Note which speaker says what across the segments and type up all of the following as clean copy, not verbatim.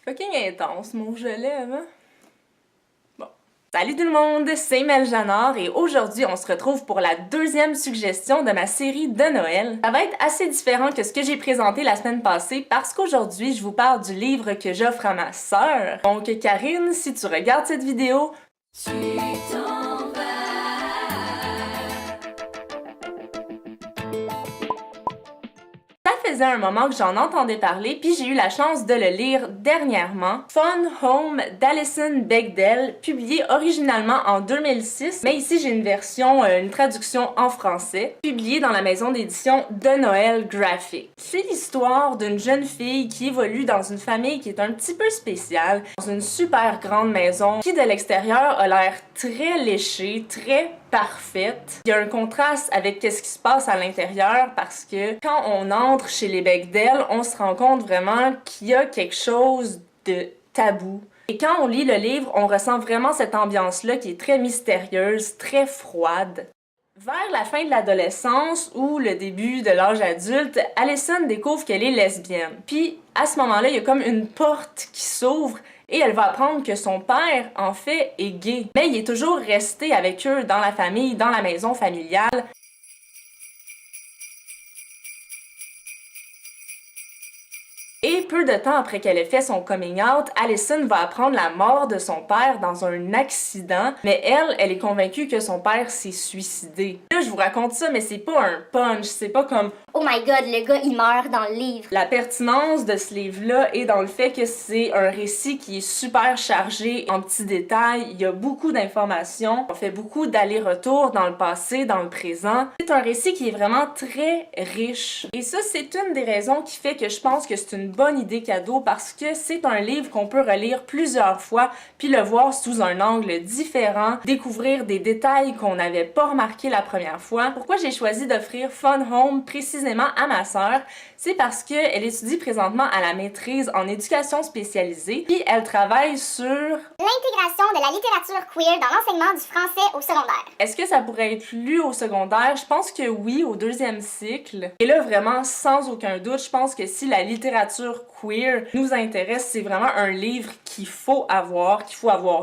Speaker 1: Fucking intense, mon gelé, hein? Bon. Salut tout le monde, c'est Mel Janard et aujourd'hui on se retrouve pour la deuxième suggestion de ma série de Noël. Ça va être assez différent que ce que j'ai présenté la semaine passée parce qu'aujourd'hui je vous parle du livre que j'offre à ma sœur. Donc Karine, si tu regardes cette vidéo, ça faisait un moment que j'en entendais parler, puis j'ai eu la chance de le lire dernièrement. Fun Home d'Alison Bechdel, publié originalement en 2006, mais ici j'ai une version, une traduction en français, publiée dans la maison d'édition de Noël Graphic. C'est l'histoire d'une jeune fille qui évolue dans une famille qui est un petit peu spéciale, dans une super grande maison qui de l'extérieur a l'air très léchée, très parfaite. Il y a un contraste avec ce qui se passe à l'intérieur parce que quand on entre chez les Bechdel, on se rend compte vraiment qu'il y a quelque chose de tabou. Et quand on lit le livre, on ressent vraiment cette ambiance-là qui est très mystérieuse, très froide. Vers la fin de l'adolescence ou le début de l'âge adulte, Alison découvre qu'elle est lesbienne. Puis à ce moment-là, il y a comme une porte qui s'ouvre et elle va apprendre que son père, en fait, est gay. Mais il est toujours resté avec eux dans la famille, dans la maison familiale. Et peu de temps après qu'elle ait fait son coming out, Alison va apprendre la mort de son père dans un accident, mais elle est convaincue que son père s'est suicidé. Là, je vous raconte ça, mais c'est pas un punch, c'est pas comme « Oh my god, le gars, il meurt dans le livre ». La pertinence de ce livre-là est dans le fait que c'est un récit qui est super chargé en petits détails, il y a beaucoup d'informations, on fait beaucoup d'allers-retours dans le passé, dans le présent. C'est un récit qui est vraiment très riche. Et ça, c'est une des raisons qui fait que je pense que c'est une bonne idée cadeau parce que c'est un livre qu'on peut relire plusieurs fois puis le voir sous un angle différent, découvrir des détails qu'on n'avait pas remarqué la première fois. Pourquoi j'ai choisi d'offrir Fun Home précisément à ma sœur? C'est parce qu'elle étudie présentement à la maîtrise en éducation spécialisée puis elle travaille sur
Speaker 2: l'intégration de la littérature queer dans l'enseignement du français au secondaire.
Speaker 1: Est-ce que ça pourrait être lu au secondaire? Je pense que oui, au deuxième cycle. Et là, vraiment, sans aucun doute, je pense que si la littérature queer nous intéresse, c'est vraiment un livre qu'il faut avoir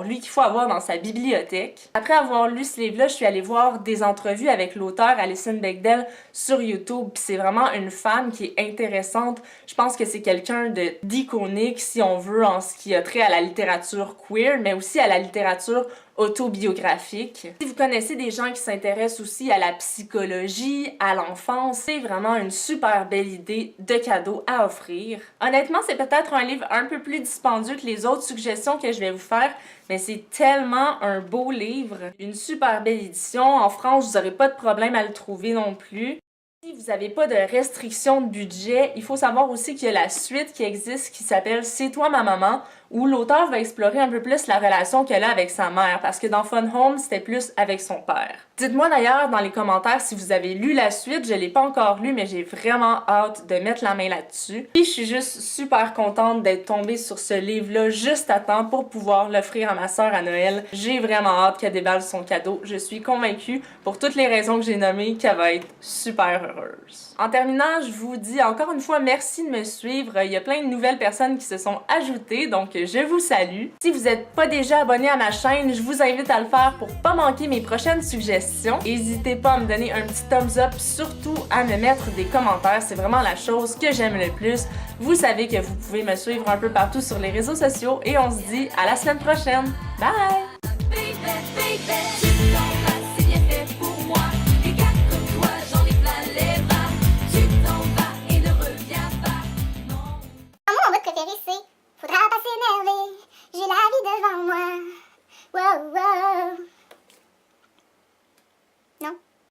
Speaker 1: lu, qu'il faut avoir dans sa bibliothèque. Après avoir lu ce livre-là, je suis allée voir des entrevues avec l'auteur Alison Bechdel sur YouTube, puis c'est vraiment une femme qui est intéressante. Je pense que c'est quelqu'un d'iconique, si on veut, en ce qui a trait à la littérature queer, mais aussi à la littérature autobiographique. Si vous connaissez des gens qui s'intéressent aussi à la psychologie, à l'enfance, c'est vraiment une super belle idée de cadeau à offrir. Honnêtement, c'est peut-être un livre un peu plus dispendieux que les autres suggestions que je vais vous faire, mais c'est tellement un beau livre. Une super belle édition. En France, vous n'aurez pas de problème à le trouver non plus. Si vous n'avez pas de restriction de budget, il faut savoir aussi qu'il y a la suite qui existe qui s'appelle « C'est toi ma maman » où l'auteur va explorer un peu plus la relation qu'elle a avec sa mère parce que dans Fun Home, c'était plus avec son père. Dites-moi d'ailleurs dans les commentaires si vous avez lu la suite, je l'ai pas encore lu mais j'ai vraiment hâte de mettre la main là-dessus. Puis je suis juste super contente d'être tombée sur ce livre-là juste à temps pour pouvoir l'offrir à ma sœur à Noël. J'ai vraiment hâte qu'elle déballe son cadeau. Je suis convaincue, pour toutes les raisons que j'ai nommées, qu'elle va être super heureuse. En terminant, je vous dis encore une fois merci de me suivre. Il y a plein de nouvelles personnes qui se sont ajoutées, donc je vous salue. Si vous n'êtes pas déjà abonné à ma chaîne, je vous invite à le faire pour pas manquer mes prochaines suggestions. N'hésitez pas à me donner un petit thumbs up, surtout à me mettre des commentaires, c'est vraiment la chose que j'aime le plus. Vous savez que vous pouvez me suivre un peu partout sur les réseaux sociaux et on se dit à la semaine prochaine. Bye!